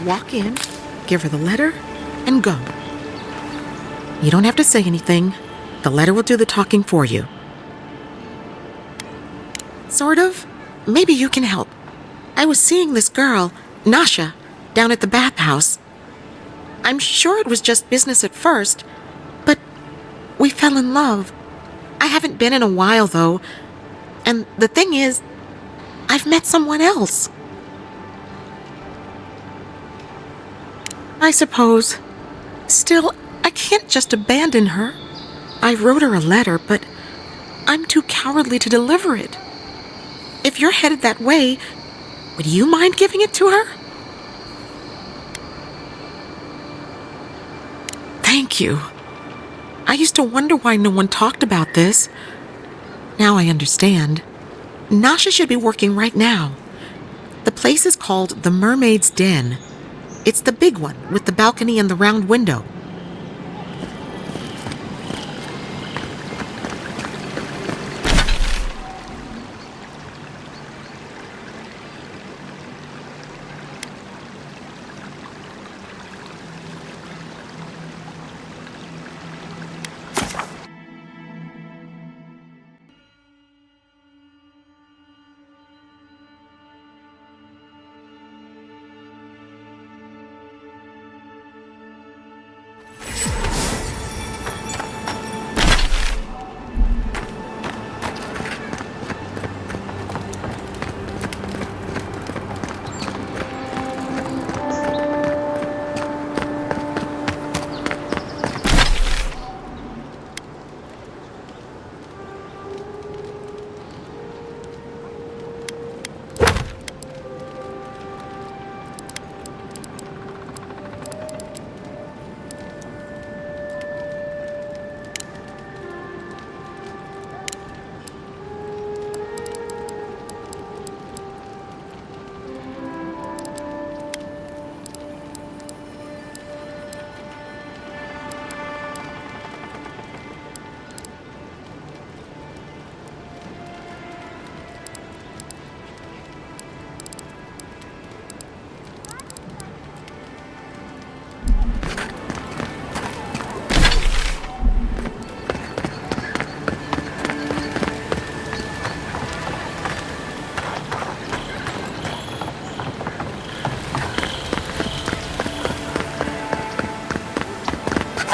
walk in, give her the letter, and go. You don't have to say anything. The letter will do the talking for you. Sort of. Maybe you can help. I was seeing this girl, Nasha, down at the bathhouse. I'm sure it was just business at first, but we fell in love. I haven't been in a while, though. And the thing is, I've met someone else. I suppose. Still, I can't just abandon her. I wrote her a letter, but I'm too cowardly to deliver it. If you're headed that way, would you mind giving it to her? Thank you. I used to wonder why no one talked about this. Now I understand. Nasha should be working right now. The place is called the Mermaid's Den. It's the big one with the balcony and the round window.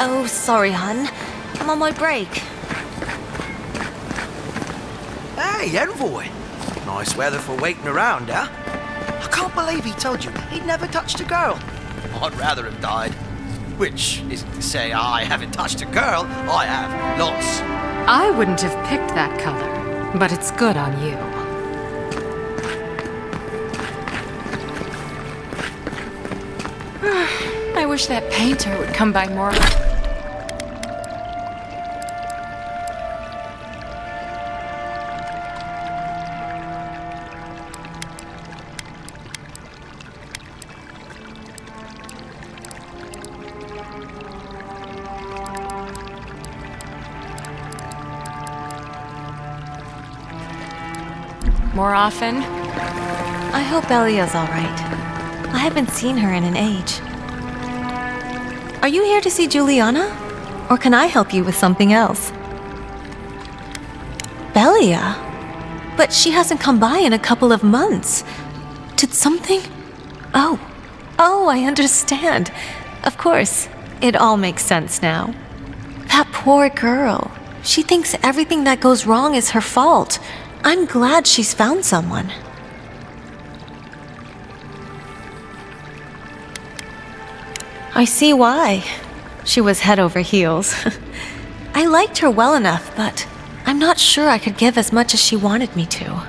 Oh, sorry, hun. I'm on my break. Hey, envoy. Nice weather for waiting around, huh? I can't believe he told you he'd never touched a girl. I'd rather have died. Which isn't to say I haven't touched a girl. I have, lots. I wouldn't have picked that color, but it's good on you. I wish that painter would come by more. More often? I hope Elia's all right. I haven't seen her in an age. Are you here to see Juliana? Or can I help you with something else? Belia? But she hasn't come by in a couple of months. Did something? Oh, I understand. Of course, it all makes sense now. That poor girl. She thinks everything that goes wrong is her fault. I'm glad she's found someone. I see why. She was head over heels. I liked her well enough, but I'm not sure I could give as much as she wanted me to.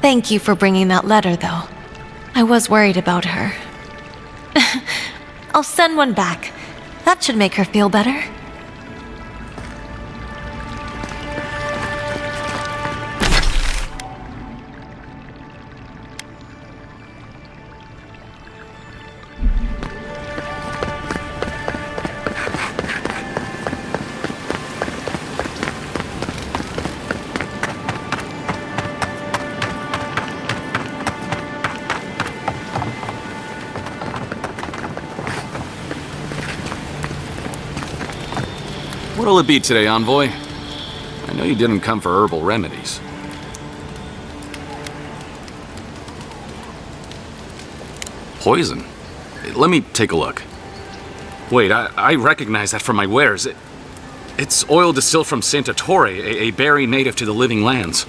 Thank you for bringing that letter, though. I was worried about her. I'll send one back. That should make her feel better. What'll it be today, Envoy? I know you didn't come for herbal remedies. Poison? Let me take a look. Wait, I recognize that from my wares. It's oil distilled from Santa Torre, a berry native to the Living Lands.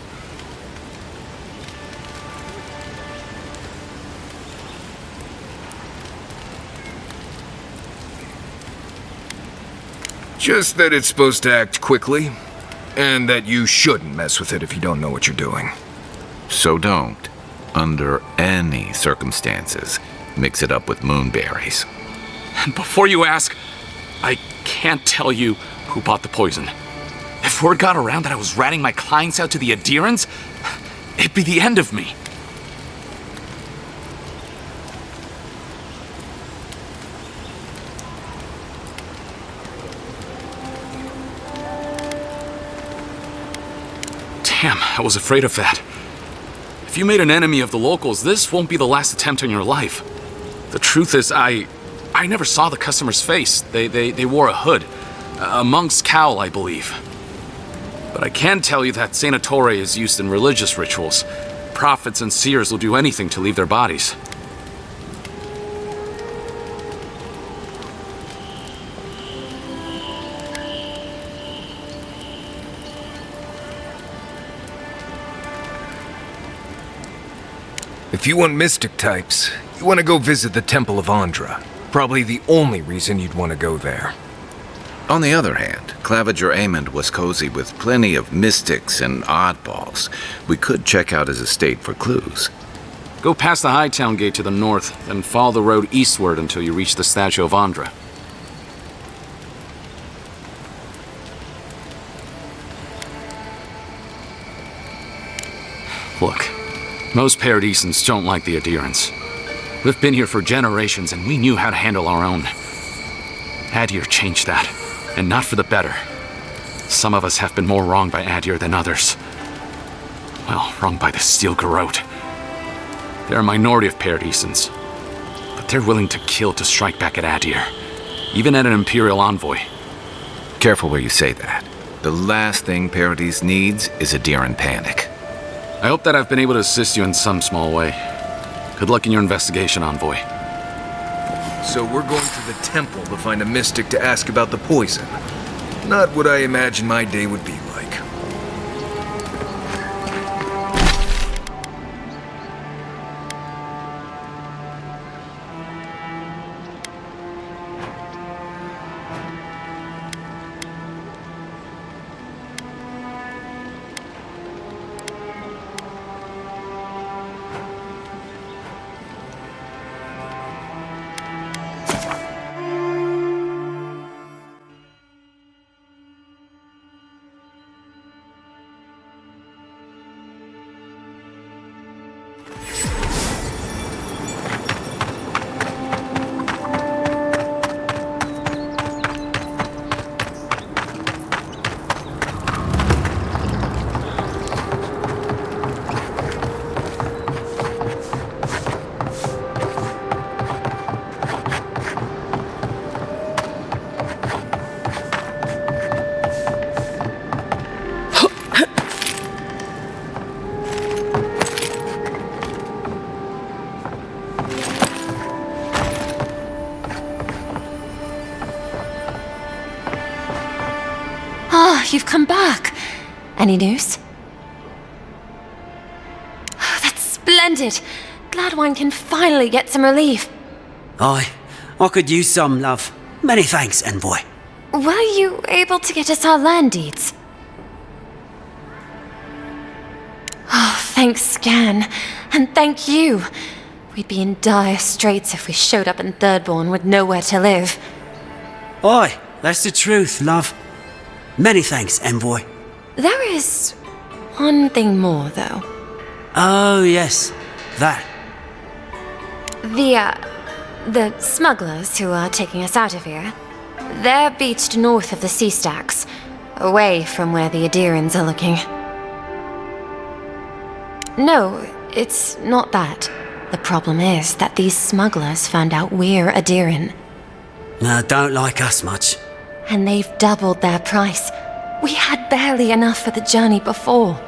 Just that it's supposed to act quickly, and that you shouldn't mess with it if you don't know what you're doing. So don't, under any circumstances, mix it up with moonberries. And before you ask, I can't tell you who bought the poison. If word got around that I was ratting my clients out to the adherents, it'd be the end of me. Damn, I was afraid of that. If you made an enemy of the locals, this won't be the last attempt on your life. The truth is, I never saw the customer's face. They wore a hood. A monk's cowl, I believe. But I can tell you that Santa Torre is used in religious rituals. Prophets and seers will do anything to leave their bodies. If you want mystic types, you want to go visit the Temple of Andra. Probably the only reason you'd want to go there. On the other hand, Claviger Amond was cozy with plenty of mystics and oddballs. We could check out his estate for clues. Go past the Hightown Gate to the north, then follow the road eastward until you reach the statue of Andra. Look, most Paradisans don't like the adherents. We've been here for generations and we knew how to handle our own. Adir changed that, and not for the better. Some of us have been more wronged by Adir than others. Well, wronged by the Steel Garrote. They're a minority of Paradisans, but they're willing to kill to strike back at Adir, even at an Imperial envoy. Careful where you say that. The last thing Paradis needs is Adiran panic. I hope that I've been able to assist you in some small way. Good luck in your investigation, Envoy. So we're going to the temple to find a mystic to ask about the poison. Not what I imagined my day would be like. You've come back. Any news? That's splendid. Glad one can finally get some relief. I could use some, love. Many thanks, Envoy. Were you able to get us our land deeds? Oh, thanks, Scan. And thank you. We'd be in dire straits if we showed up in Thirdborn with nowhere to live. Aye, that's the truth, love. Many thanks, Envoy. There is one thing more, though. Oh, yes. That. The smugglers who are taking us out of here, they're beached north of the sea stacks, away from where the Adirans are looking. No, it's not that. The problem is that these smugglers found out we're Adiran. Don't like us much. And they've doubled their price. We had barely enough for the journey before.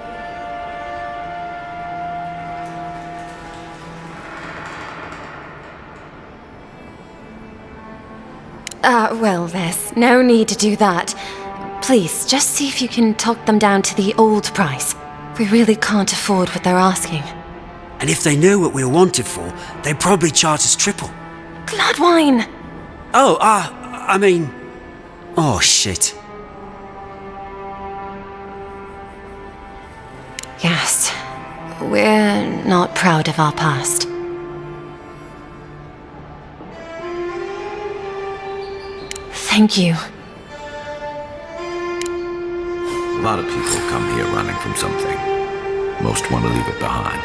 Well, there's no need to do that. Please, just see if you can talk them down to the old price. We really can't afford what they're asking. And if they knew what we were wanted for, they'd probably charge us triple. Gladwine! Oh, I mean... Oh, shit. Yes, we're not proud of our past. Thank you. A lot of people come here running from something. Most want to leave it behind.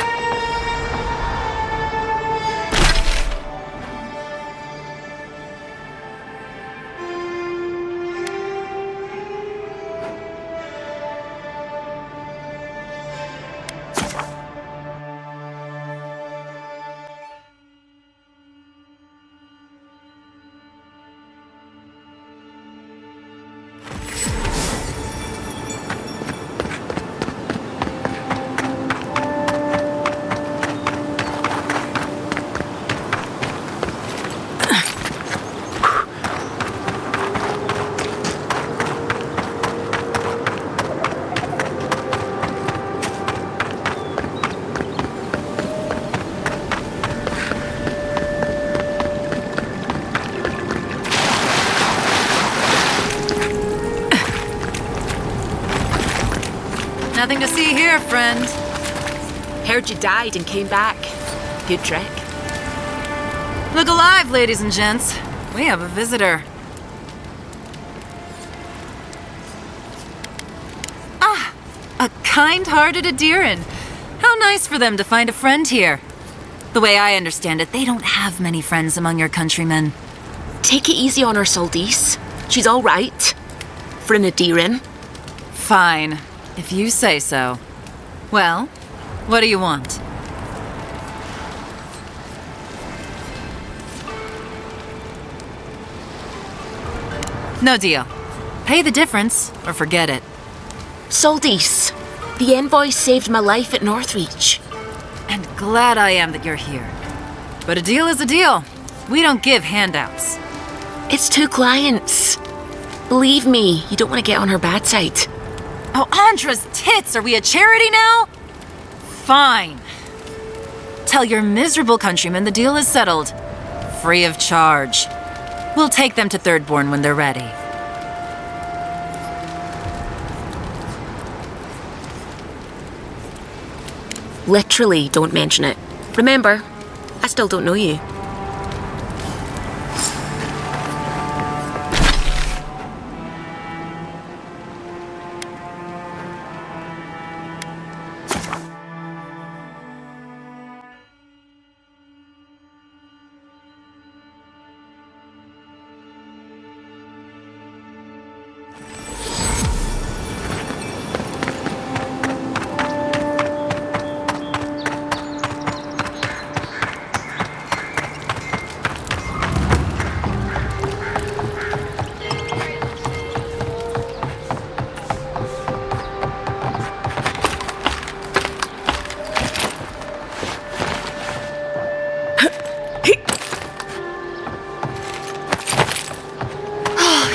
Nothing to see here, friend. Heard you died and came back. Good trick. Look alive, ladies and gents. We have a visitor. Ah, a kind-hearted Adiran. How nice for them to find a friend here. The way I understand it, they don't have many friends among your countrymen. Take it easy on her, Saldice. She's all right. For an Adiran. Fine, if you say so. Well, what do you want? No deal. Pay the difference, or forget it. Saldice, the envoy saved my life at Northreach. And glad I am that you're here. But a deal is a deal. We don't give handouts. It's 2 clients. Believe me, you don't want to get on her bad side. Oh, Andra's tits! Are we a charity now? Fine. Tell your miserable countrymen the deal is settled. Free of charge. We'll take them to Thirdborn when they're ready. Literally, don't mention it. Remember, I still don't know you.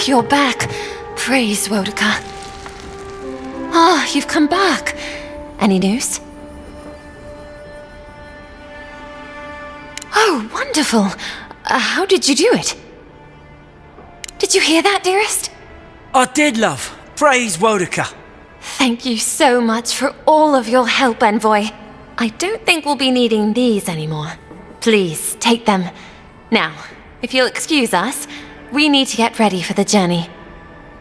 You're back. Praise Wodica. Ah, you've come back. Any news? Oh, wonderful. How did you do it? Did you hear that, dearest? I did, love. Praise Wodica. Thank you so much for all of your help, Envoy. I don't think we'll be needing these anymore. Please, take them. Now, if you'll excuse us, we need to get ready for the journey.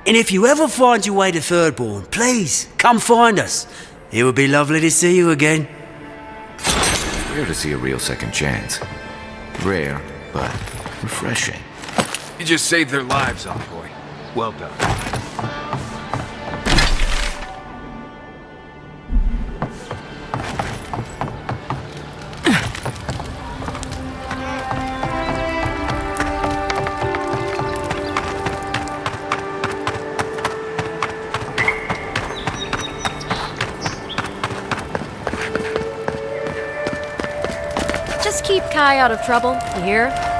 And if you ever find your way to Thirdborn, please, come find us. It would be lovely to see you again. Rare to see a real second chance. Rare, but refreshing. You just saved their lives, envoy. Well done. Just keep Kai out of trouble, you hear?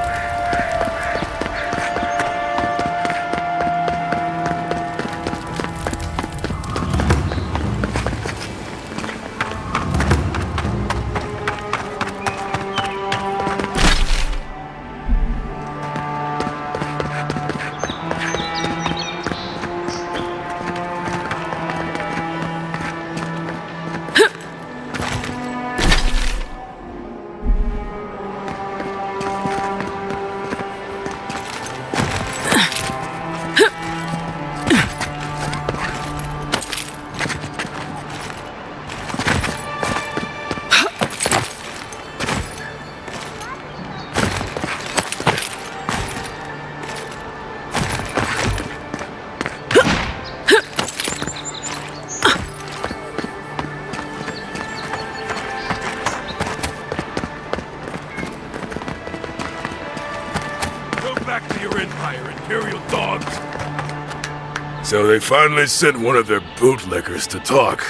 So they finally sent one of their bootlickers to talk.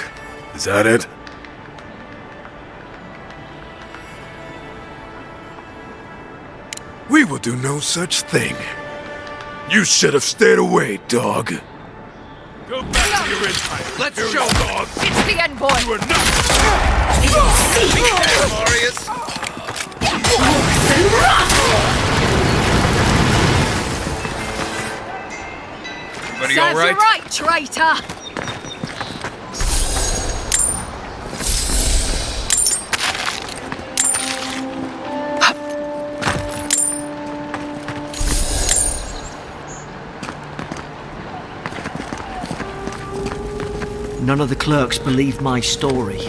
Is that it? We will do no such thing. You should have stayed away, dog. Go back to your empire. Let's show dog. It's the envoy! You are not. Everybody all right? Serves you right, traitor! None of the clerks believe my story.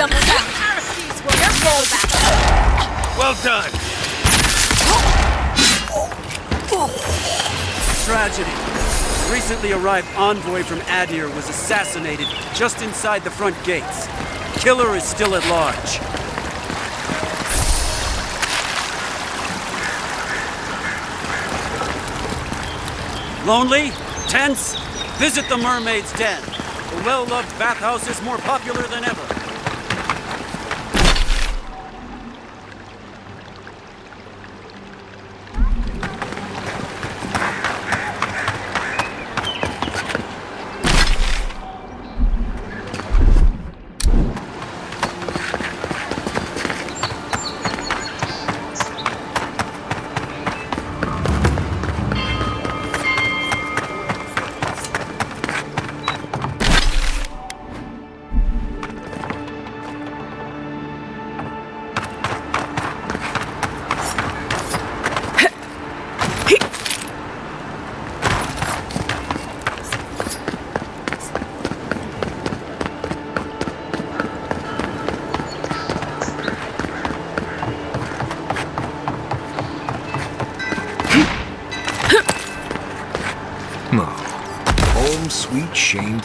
Some of that heresies will your rollback. Well done. Tragedy. A recently arrived envoy from Adir was assassinated just inside the front gates. Killer is still at large. Lonely? Tense? Visit the Mermaid's Den. The well-loved bathhouse is more popular than ever.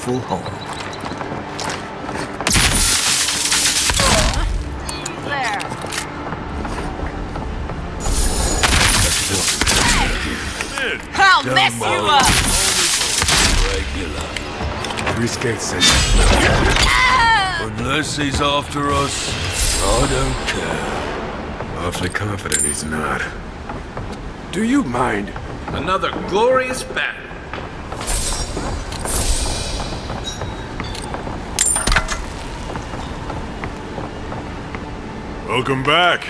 rightful home. There. I'll mess you up! Chris Gates said unless he's after us, I don't care. Awfully confident he's not. Do you mind? Another glorious battle. Welcome back.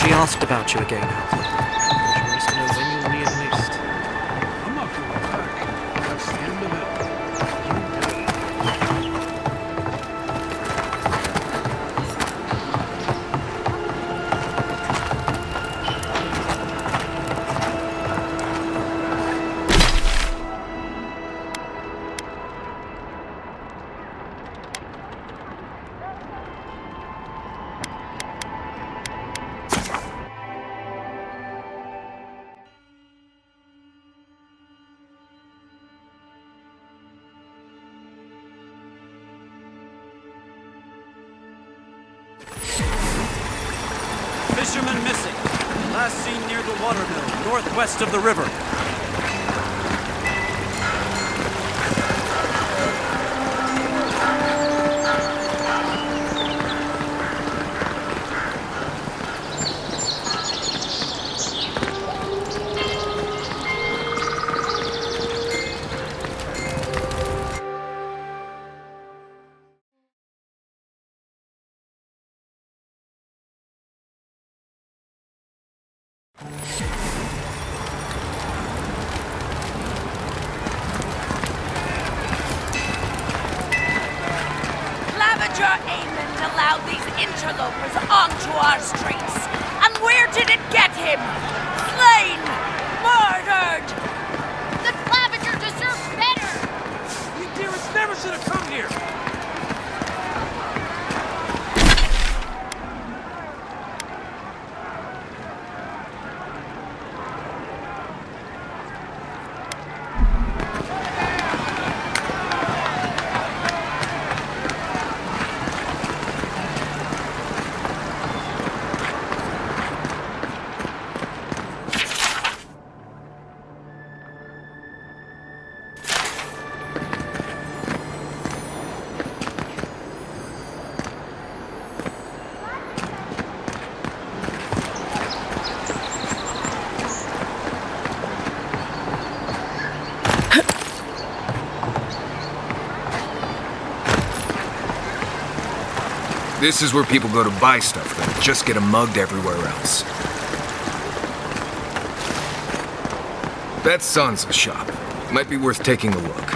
She asked about you again, Alfred. She wants to know when you'll re-enlist. I'm not going back. That's the end of it. Fisherman missing. Last seen near the watermill, northwest of the river. Major Amond allowed these interlopers onto our streets. And where did it get him? Slain! Murdered! The Claviger deserves better! You dearest never should have come here! This is where people go to buy stuff that just get 'em mugged everywhere else. That's Sansa's shop. Might be worth taking a look.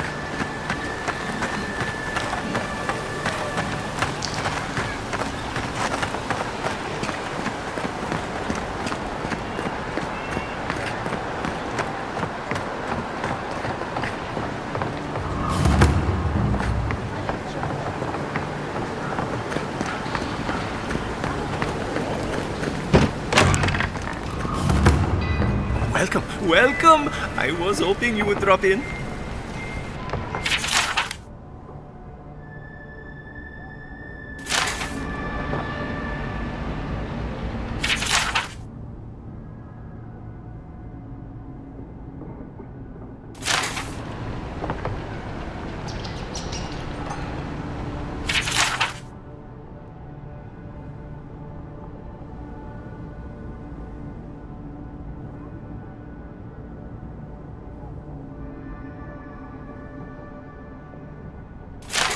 Welcome! I was hoping you would drop in.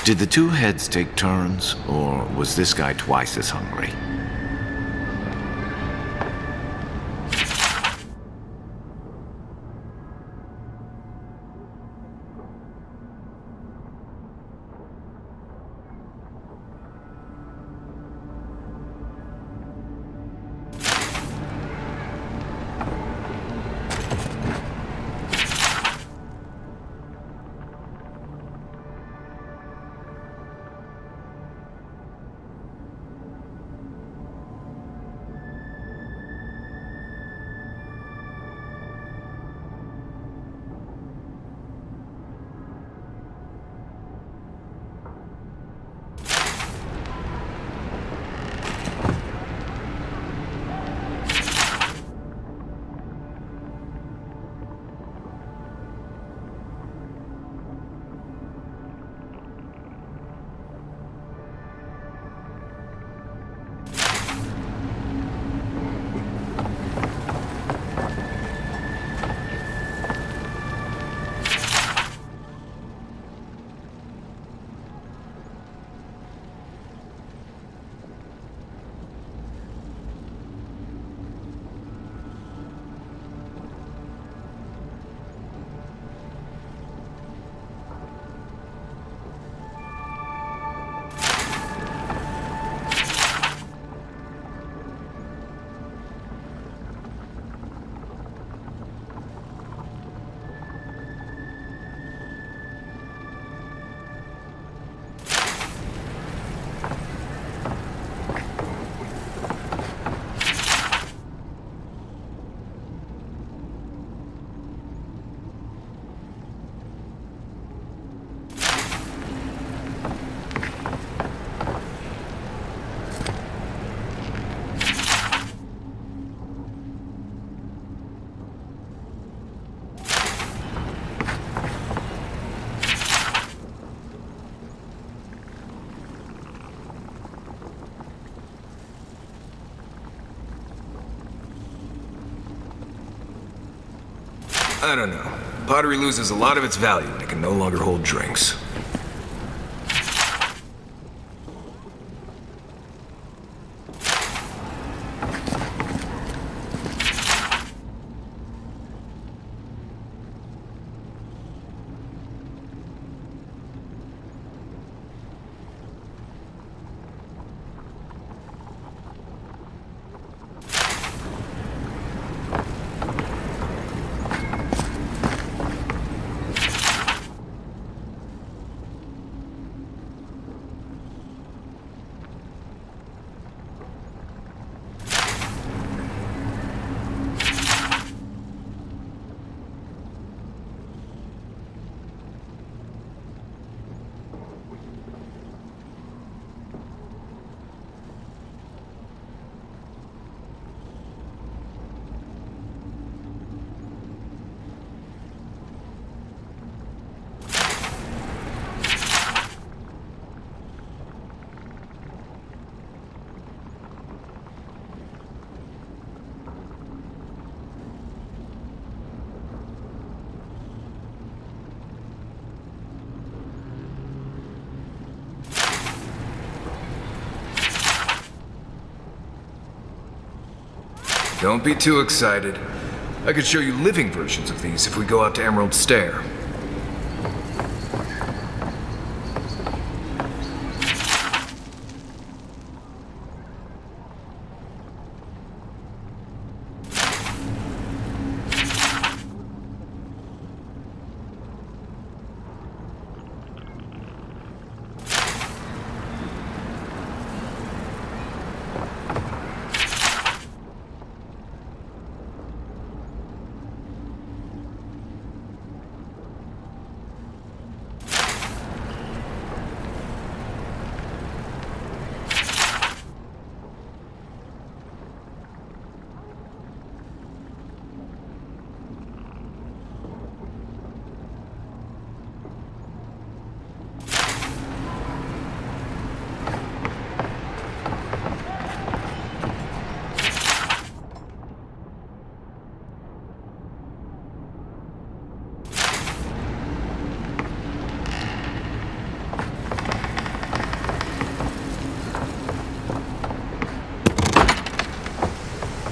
Did the two heads take turns, or was this guy twice as hungry? I don't know. Pottery loses a lot of its value when it can no longer hold drinks. Don't be too excited. I could show you living versions of these if we go out to Emerald Stair.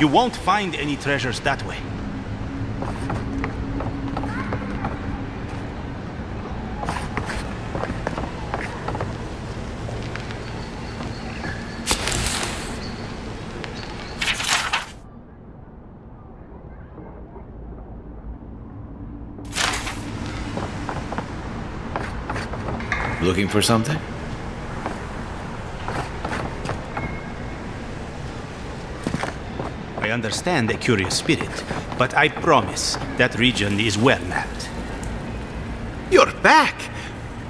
You won't find any treasures that way. Looking for something? I understand a curious spirit, but I promise that region is well mapped. You're back!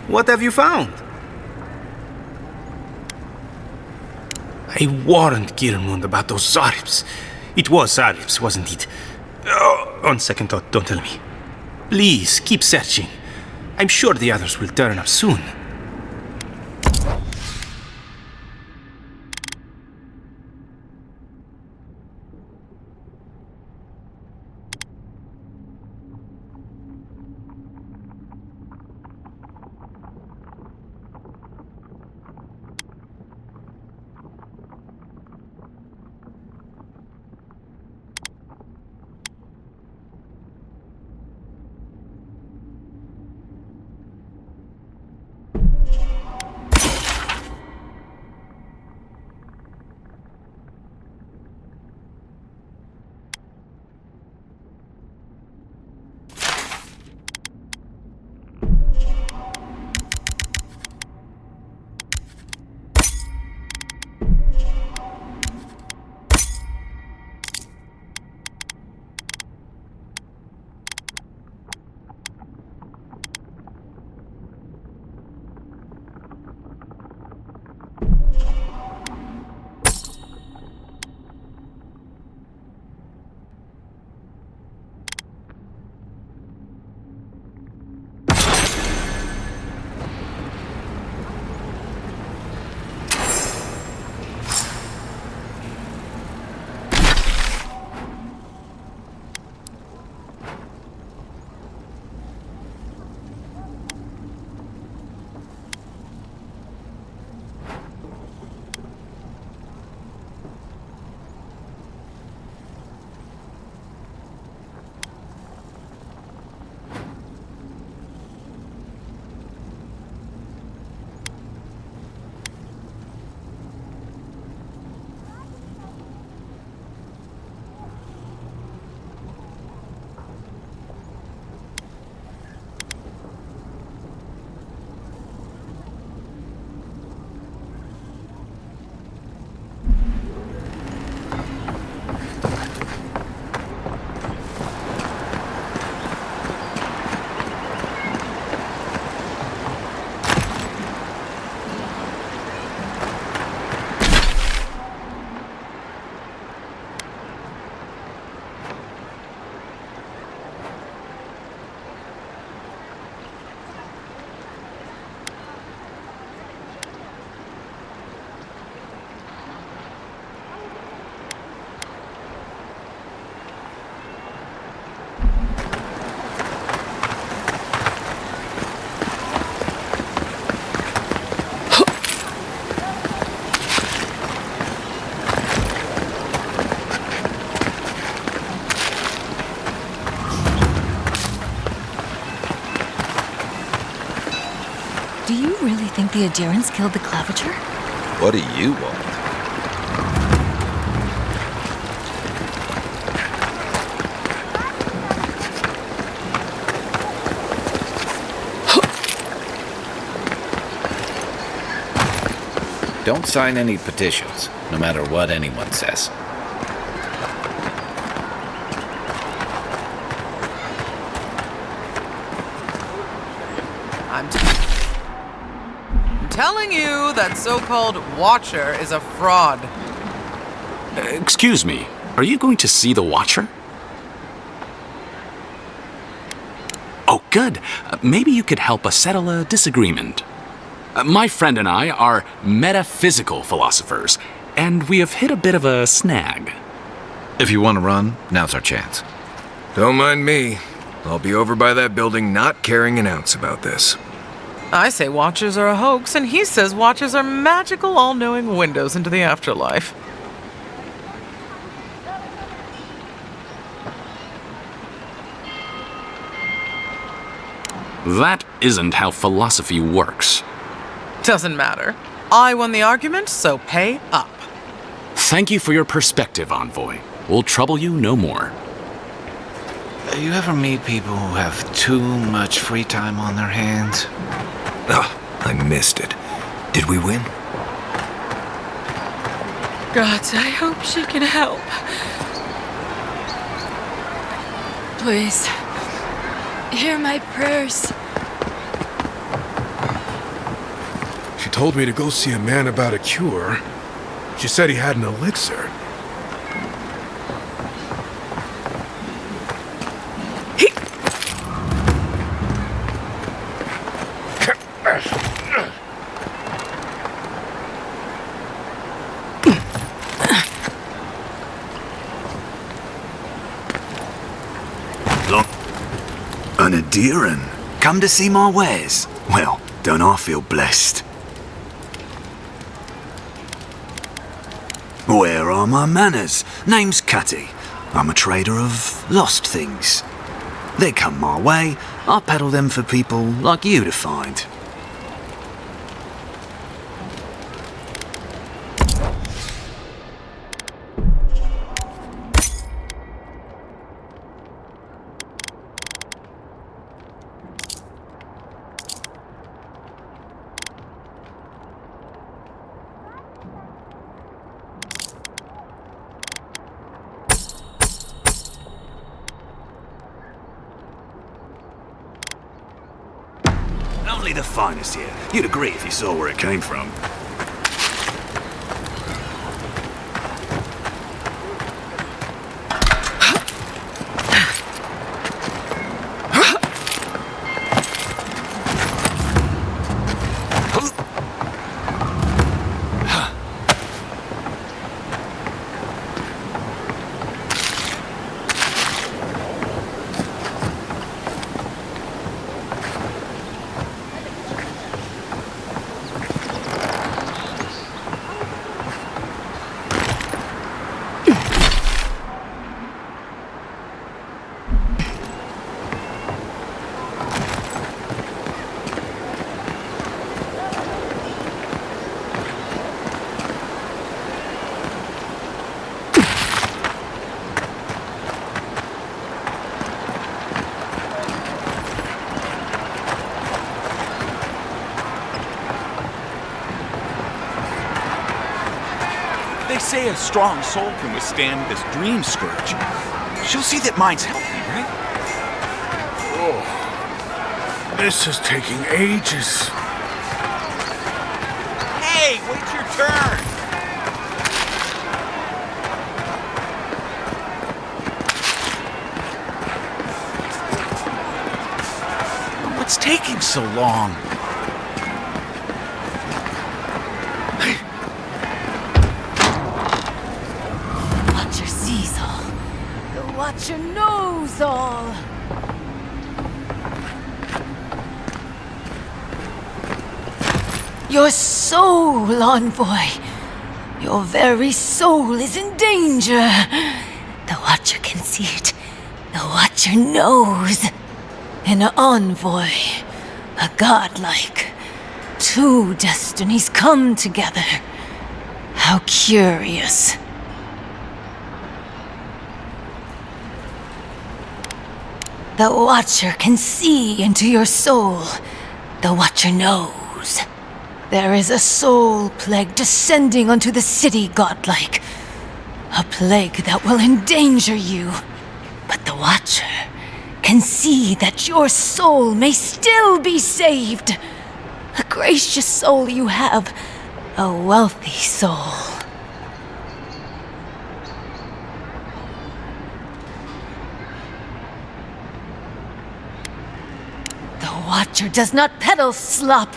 What have you found? I warned Kirmund about those Zaribs. It was Zaribs, wasn't it? Oh, on second thought, don't tell me. Please, keep searching. I'm sure the others will turn up soon. Do you really think the adherents killed the Claviger? What do you want? Don't sign any petitions, no matter what anyone says. I'm telling you that so-called Watcher is a fraud. Excuse me, are you going to see the Watcher? Oh, good. Maybe you could help us settle a disagreement. My friend and I are metaphysical philosophers, and we have hit a bit of a snag. If you want to run, now's our chance. Don't mind me. I'll be over by that building not caring an ounce about this. I say Watchers are a hoax, and he says Watchers are magical, all-knowing windows into the afterlife. That isn't how philosophy works. Doesn't matter. I won the argument, so pay up. Thank you for your perspective, Envoy. We'll trouble you no more. You ever meet people who have too much free time on their hands? Ah, I missed it. Did we win? God, I hope she can help. Please, hear my prayers. She told me to go see a man about a cure. She said he had an elixir. An adherent? Come to see my wares? Well, don't I feel blessed? Where are my manners? Name's Cutty. I'm a trader of lost things. They come my way, I peddle them for people like you to find. Only the finest here. You'd agree if you saw where it came from. They say a strong soul can withstand this dream scourge. She'll see that mine's healthy, right? Oh, this is taking ages. Hey, wait your turn! What's taking so long? Watcher sees all. The Watcher knows all. Your soul, Envoy. Your very soul is in danger. The Watcher can see it. The Watcher knows. An Envoy. A godlike, two destinies come together. How curious. The Watcher can see into your soul. The Watcher knows. There is a soul plague descending onto the city, godlike. A plague that will endanger you. But the Watcher can see that your soul may still be saved. A gracious soul you have. A wealthy soul. The Watcher does not peddle slop.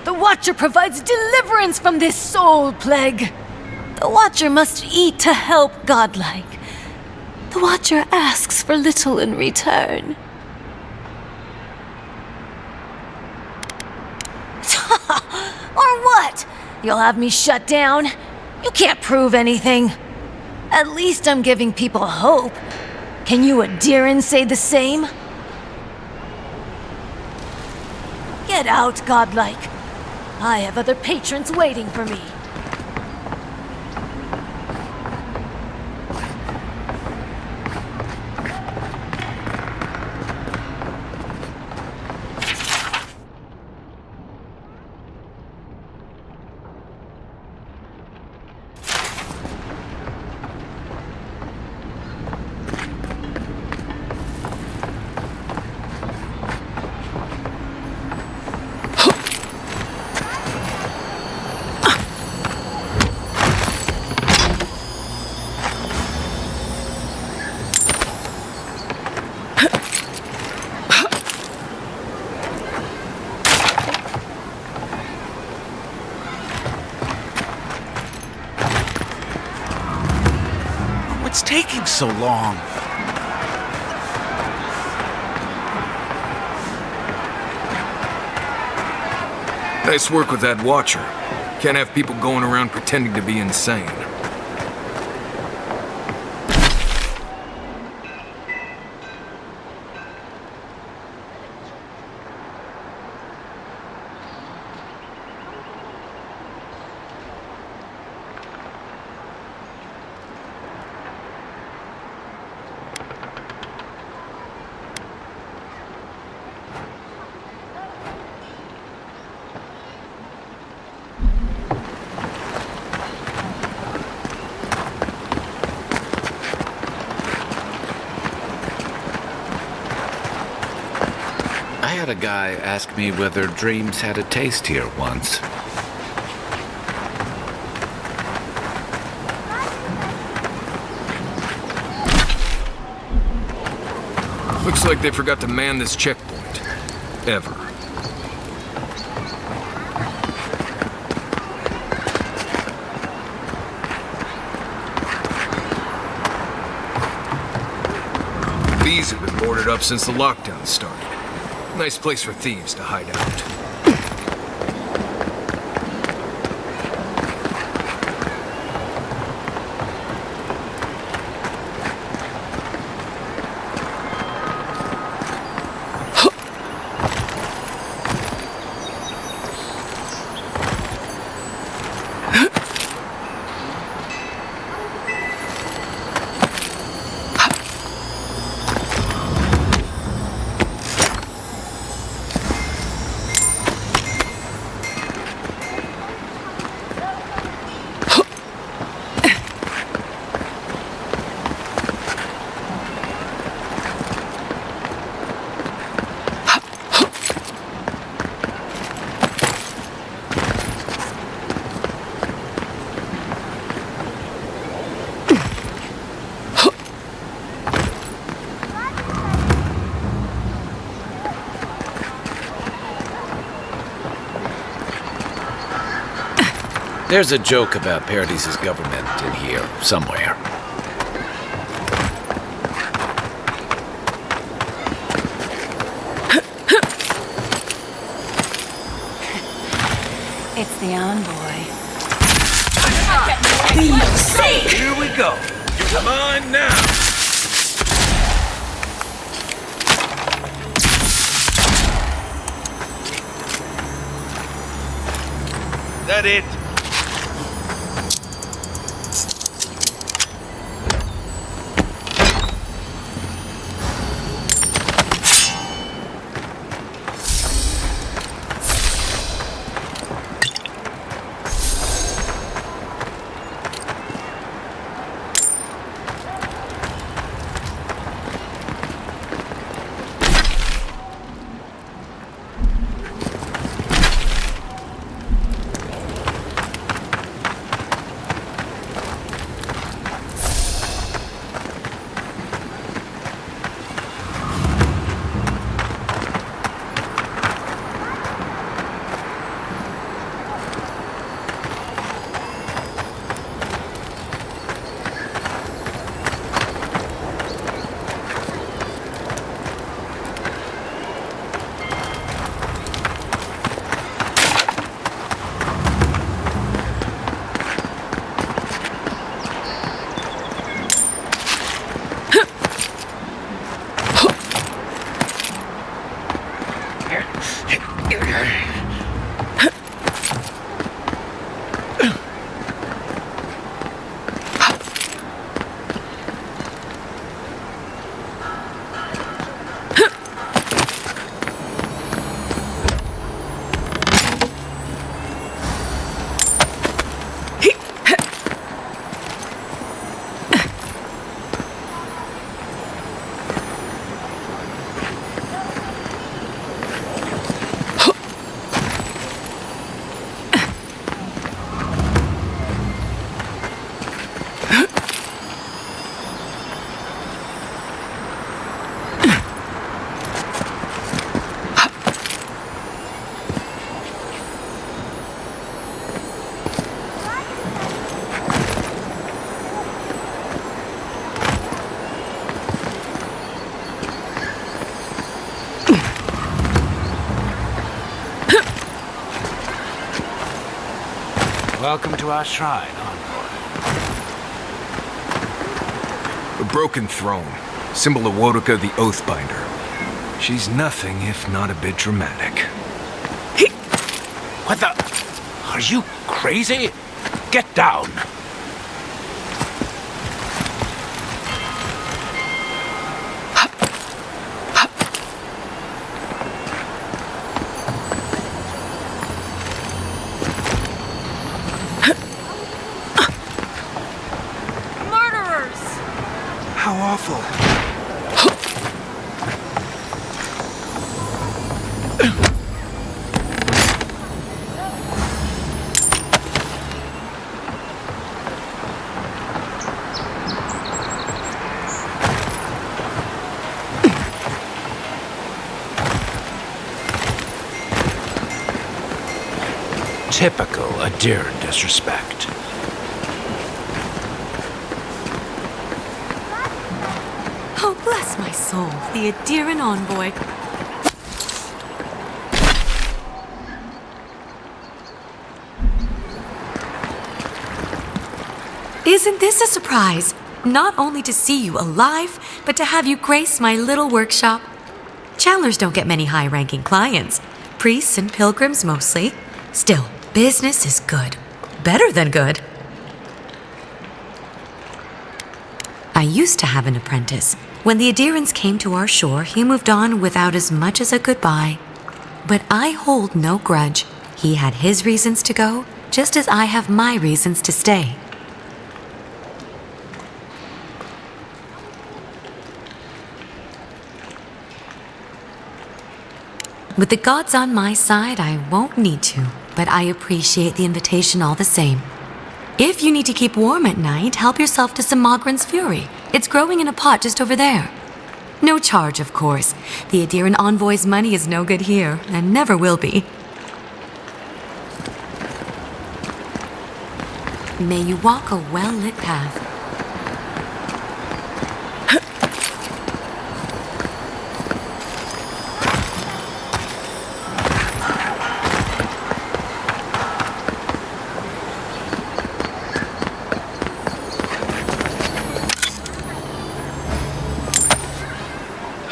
The Watcher provides deliverance from this soul plague. The Watcher must eat to help godlike. The Watcher asks for little in return. Or what? You'll have me shut down? You can't prove anything. At least I'm giving people hope. Can you Adiran say the same? Get out, godlike. I have other patrons waiting for me. What's taking so long? Nice work with that Watcher. Can't have people going around pretending to be insane. I had a guy ask me whether dreams had a taste here once. Looks like they forgot to man this checkpoint. Ever. These have been boarded up since the lockdown started. Nice place for thieves to hide out. There's a joke about Paradis' government in here, somewhere. It's the envoy. Here we go. Come on now. That it? Welcome to our shrine, envoy. A broken throne, symbol of Wodoka the Oathbinder. She's nothing if not a bit dramatic. What the? Are you crazy? Get down! How awful. Typical Adiran disrespect. Oh, bless my soul, the Adiran envoy. Isn't this a surprise? Not only to see you alive, but to have you grace my little workshop. Chandlers don't get many high-ranking clients. Priests and pilgrims mostly. Still, business is good. Better than good. I used to have an apprentice. When the Adirans came to our shore, he moved on without as much as a goodbye. But I hold no grudge. He had his reasons to go, just as I have my reasons to stay. With the gods on my side, I won't need to, but I appreciate the invitation all the same. If you need to keep warm at night, help yourself to some Mogren's Fury. It's growing in a pot just over there. No charge, of course. The Adiran envoy's money is no good here, and never will be. May you walk a well-lit path.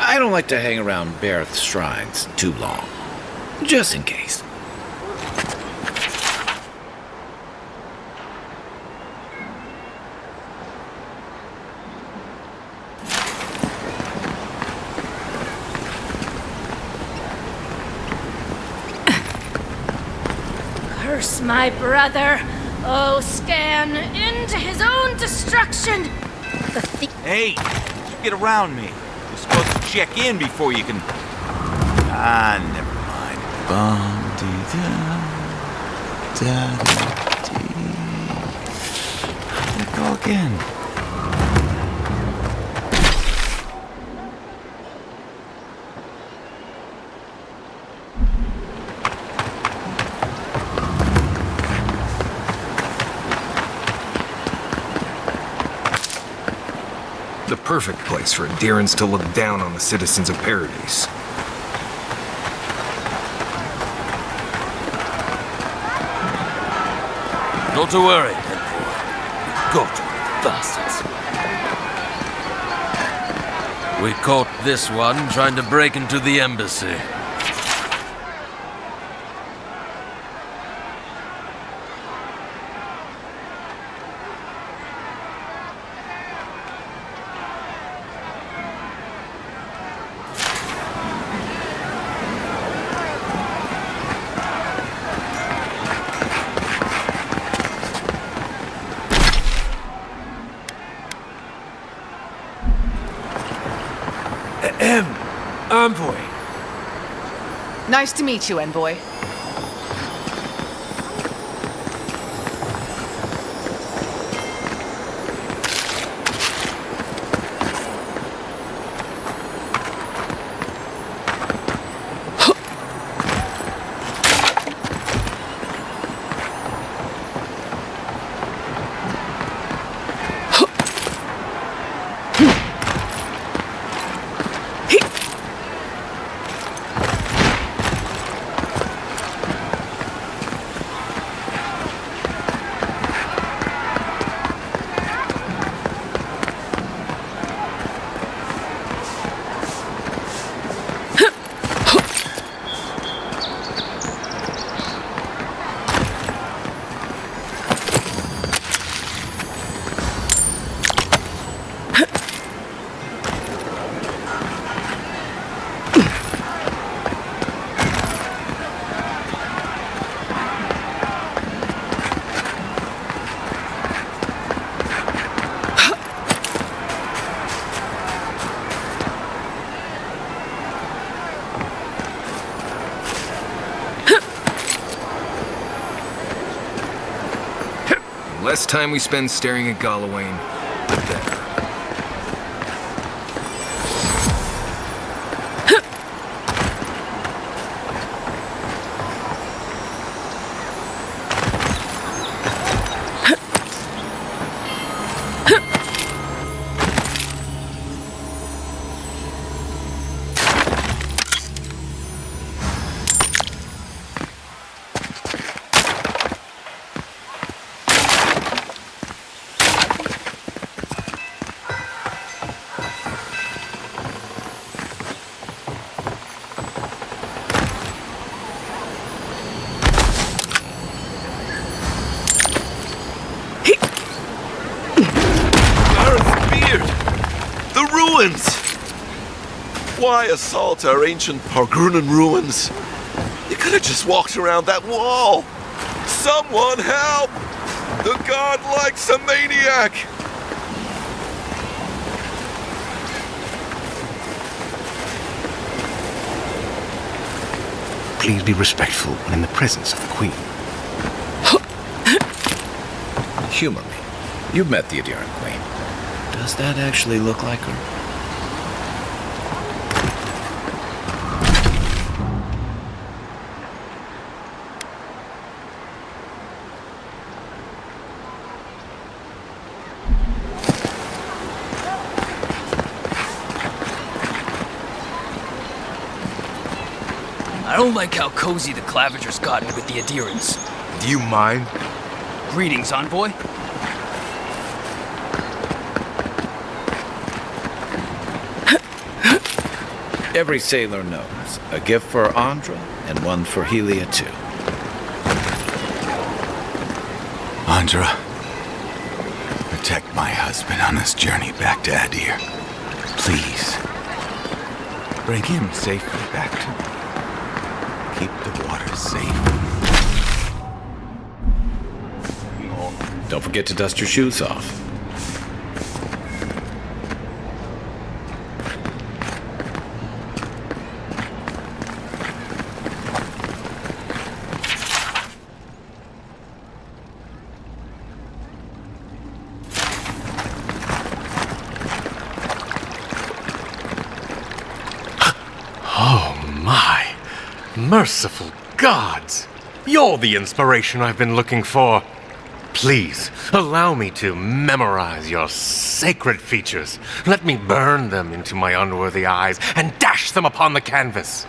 I don't like to hang around Bareth's shrines too long. Just in case. Curse my brother. Oh, scan into his own destruction. Hey, you get around me. You're supposed to check in before you can... Ah, never mind. Bum-dee-da, da-da-dee. There we go again. The perfect place for adherents to look down on the citizens of Paradise. Not to worry, Emperor. We got the bastards. We caught this one trying to break into the embassy. Envoy. Nice to meet you, Envoy. The less time we spend staring at Gallowayne, the better. Why assault our ancient Pargrunan ruins? You could have just walked around that wall. Someone help! The god likes a maniac! Please be respectful when in the presence of the Queen. Humor me. You've met the Adherent Queen. Does that actually look like her? I don't like how cozy the Clavager's gotten with the adherents. Do you mind? Greetings, Envoy. Every sailor knows. A gift for Andra and one for Helia too. Andra, protect my husband on his journey back to Adir. Please. Bring him safely back to me. Keep the water safe. Don't forget to dust your shoes off. Oh my! Merciful gods! You're the inspiration I've been looking for. Please, allow me to memorize your sacred features. Let me burn them into my unworthy eyes and dash them upon the canvas.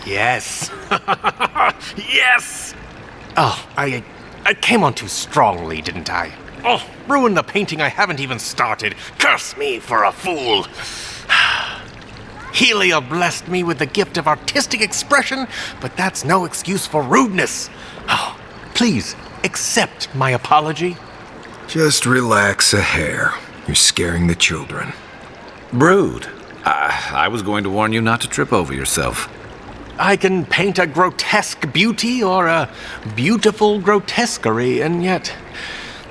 Yes! Yes! Oh, I came on too strongly, didn't I? Oh, ruined the painting I haven't even started. Curse me for a fool! Helia blessed me with the gift of artistic expression, but that's no excuse for rudeness. Oh, please, accept my apology. Just relax a hair. You're scaring the children. Brood. I was going to warn you not to trip over yourself. I can paint a grotesque beauty or a beautiful grotesquerie, and yet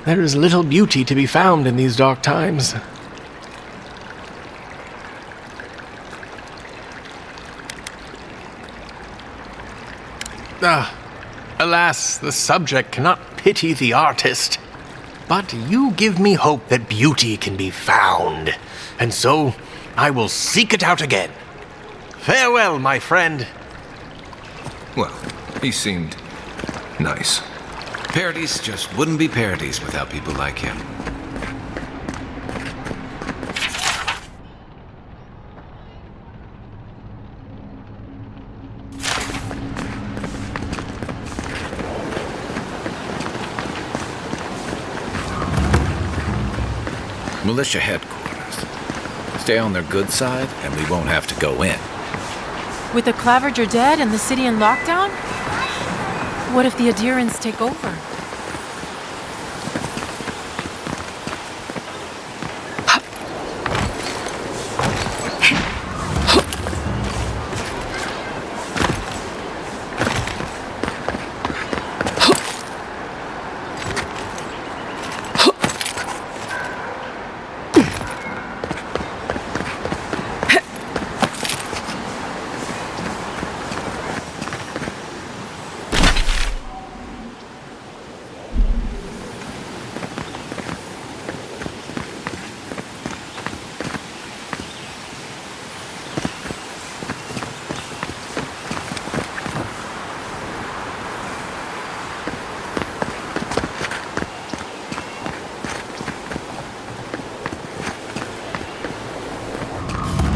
there is little beauty to be found in these dark times. Alas, the subject cannot pity the artist. But you give me hope that beauty can be found, and so I will seek it out again. Farewell, my friend. Well, he seemed nice. Parodies just wouldn't be parodies without people like him. Militia headquarters. Stay on their good side, and we won't have to go in. With the Claverger dead and the city in lockdown? What if the adherents take over?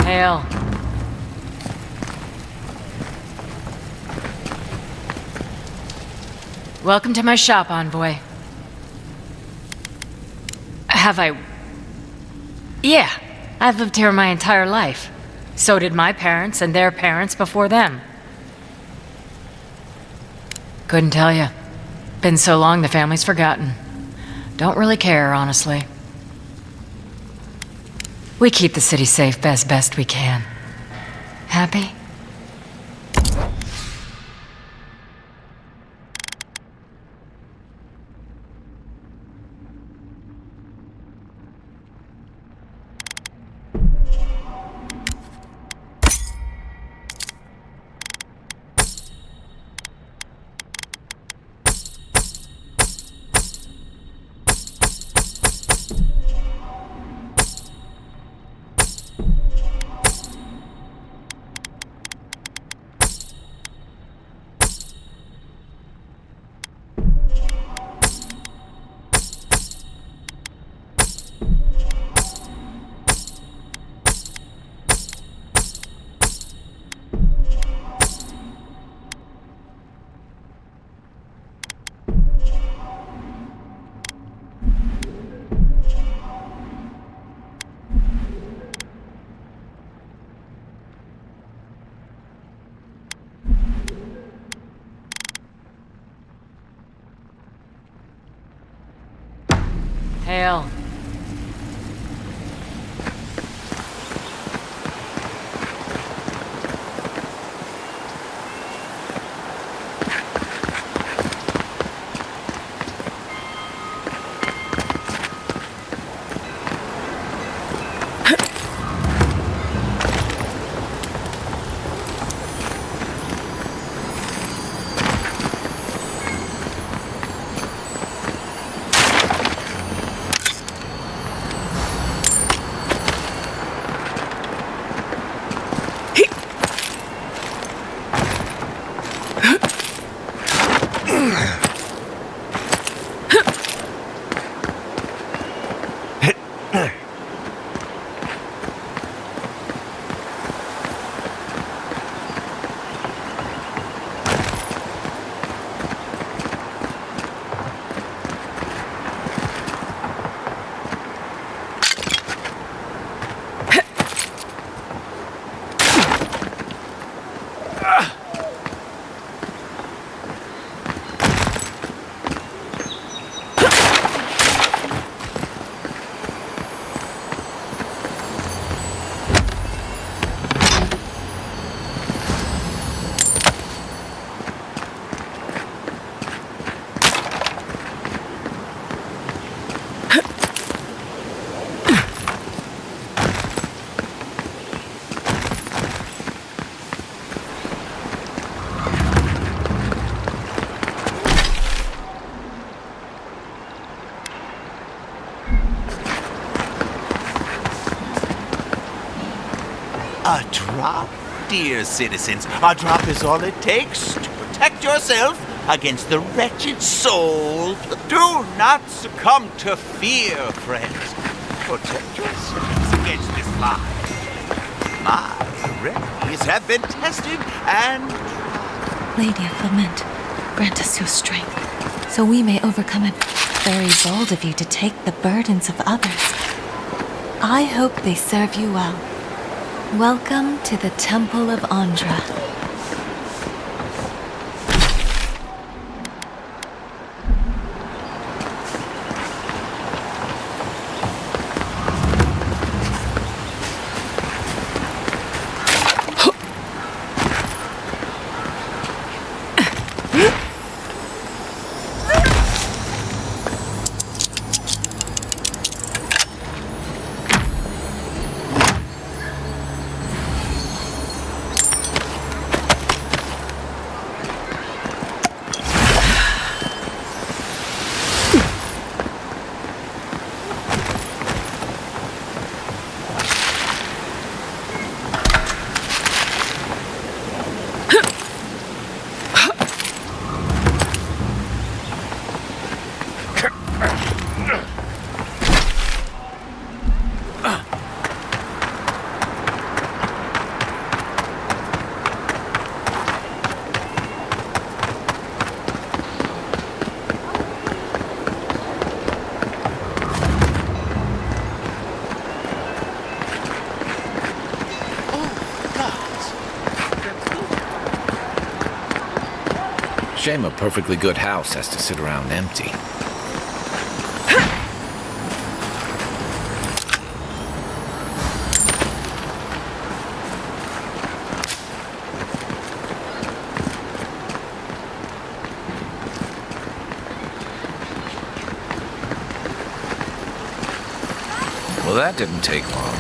Hail. Welcome to my shop, Envoy. Have I... Yeah, I've lived here my entire life. So did my parents and their parents before them. Couldn't tell you. Been so long the family's forgotten. Don't really care, honestly. We keep the city safe as best we can. Happy? Hail. A drop, dear citizens. A drop is all it takes to protect yourself against the wretched soul. Do not succumb to fear, friends. Protect yourselves against this lie. My remedies have been tested and... Lady of Lament, grant us your strength, so we may overcome it. Very bold of you to take the burdens of others. I hope they serve you well. Welcome to the Temple of Andra. Shame a perfectly good house has to sit around empty. Well, that didn't take long.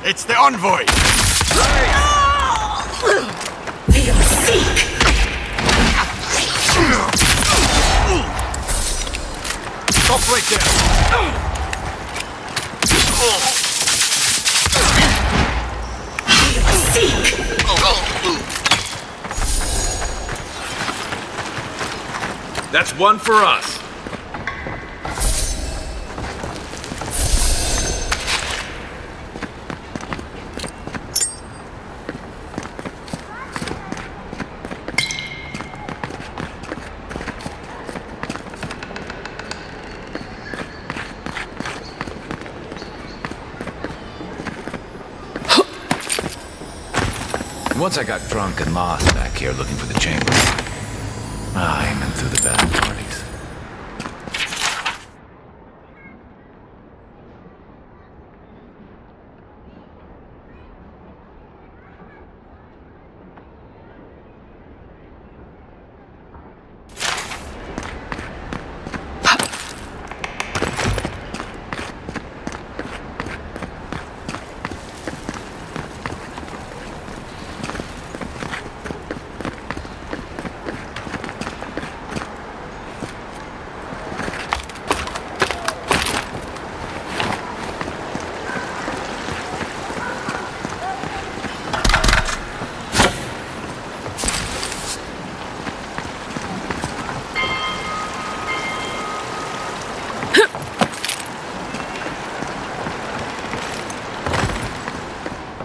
It's the envoy! Stop right there! That's one for us. Once I got drunk and lost back here looking for the chamber, aiming through the bad parties.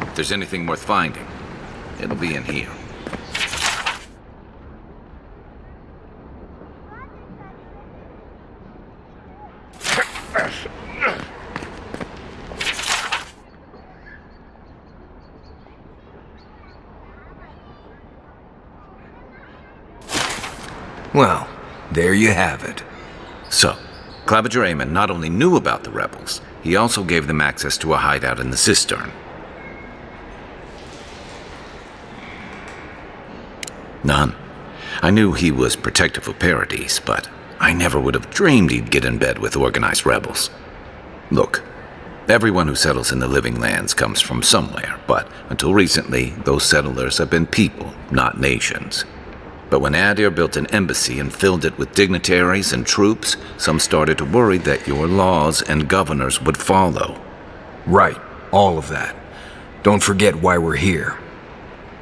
If there's anything worth finding, it'll be in here. Well, there you have it. So, Claviger Amon not only knew about the rebels, he also gave them access to a hideout in the cistern. None. I knew he was protective of Paradise, but I never would have dreamed he'd get in bed with organized rebels. Look, everyone who settles in the Living Lands comes from somewhere, but until recently, those settlers have been people, not nations. But when Adir built an embassy and filled it with dignitaries and troops, some started to worry that your laws and governors would follow. Right, all of that. Don't forget why we're here.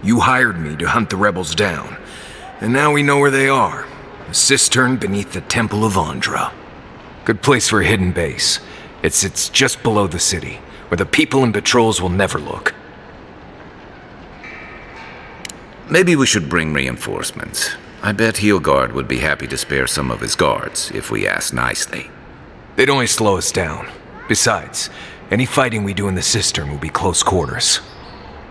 You hired me to hunt the rebels down, and now we know where they are. A cistern beneath the Temple of Andra. Good place for a hidden base. It sits just below the city, where the people and patrols will never look. Maybe we should bring reinforcements. I bet Heelguard would be happy to spare some of his guards, if we ask nicely. They'd only slow us down. Besides, any fighting we do in the cistern will be close quarters.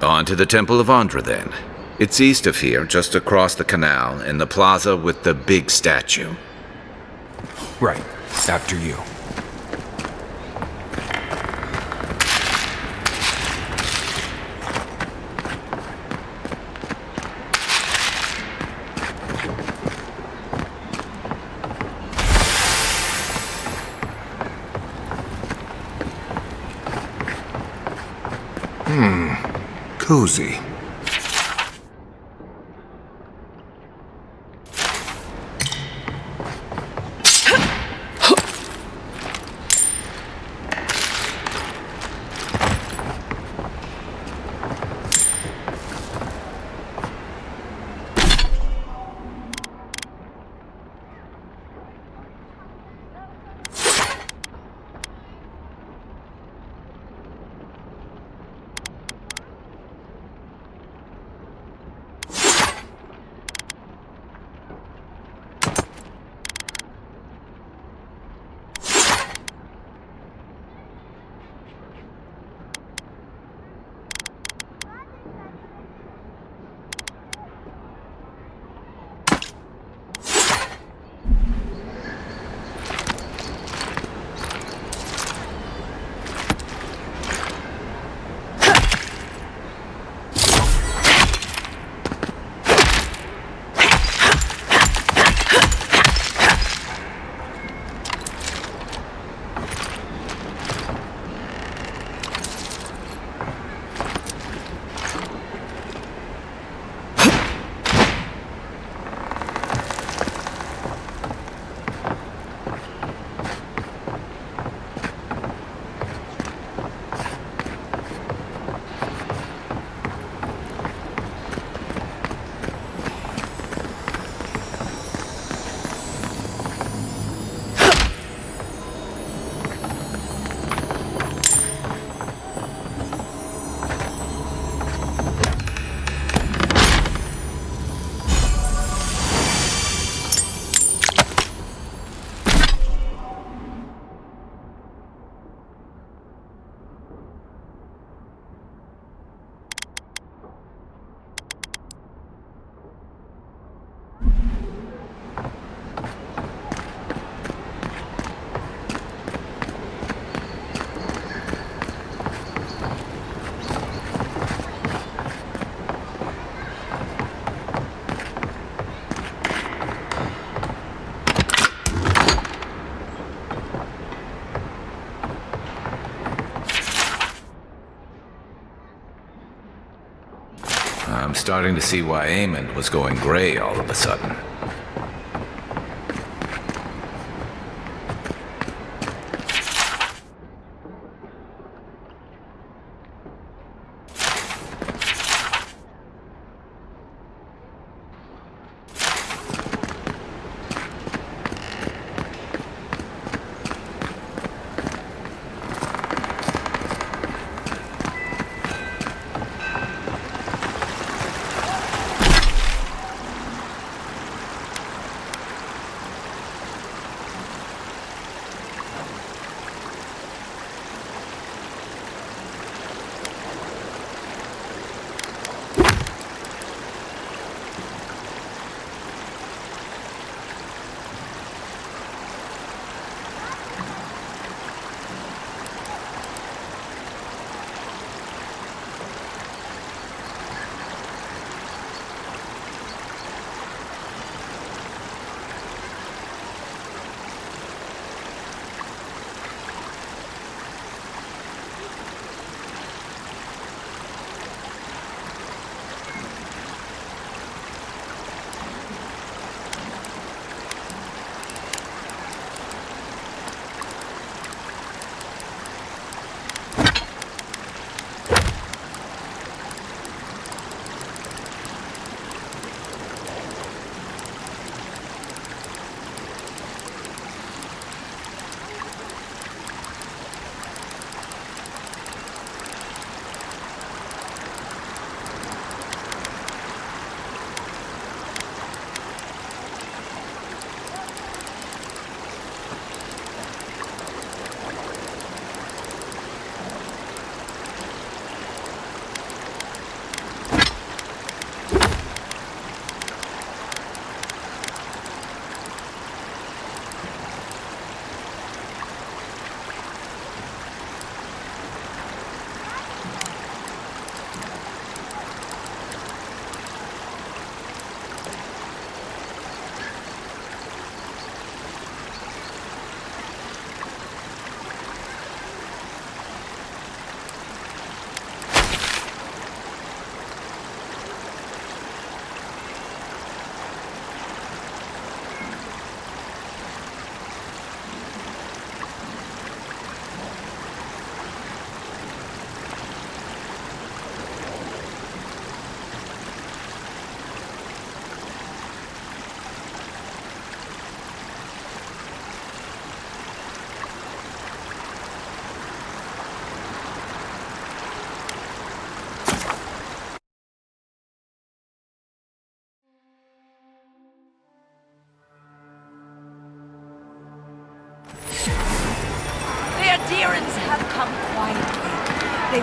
On to the Temple of Andra, then. It's east of here, just across the canal, in the plaza with the big statue. Right. After you. Cozy. I'm starting to see why Amon was going gray all of a sudden.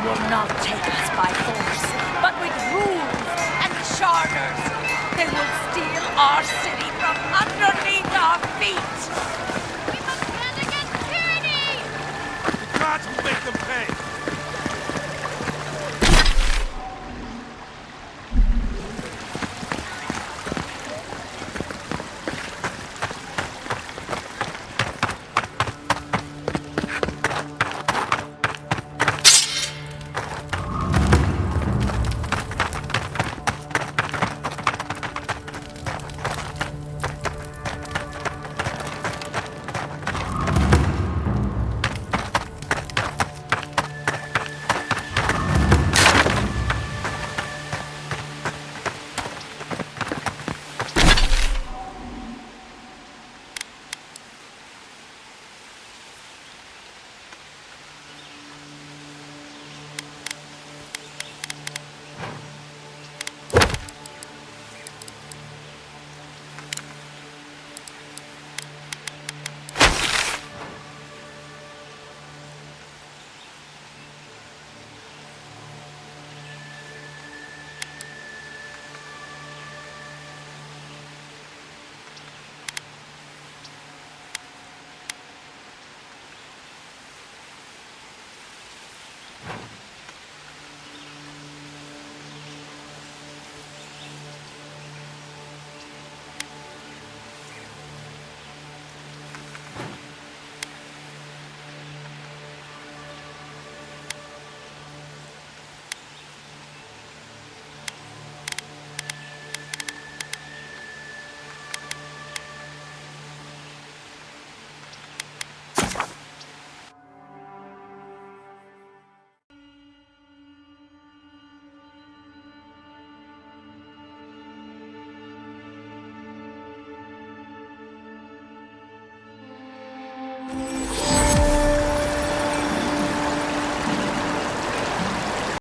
will not take us by force, but with rules and charters. They will steal our city from underneath our feet. The gods will make them pay.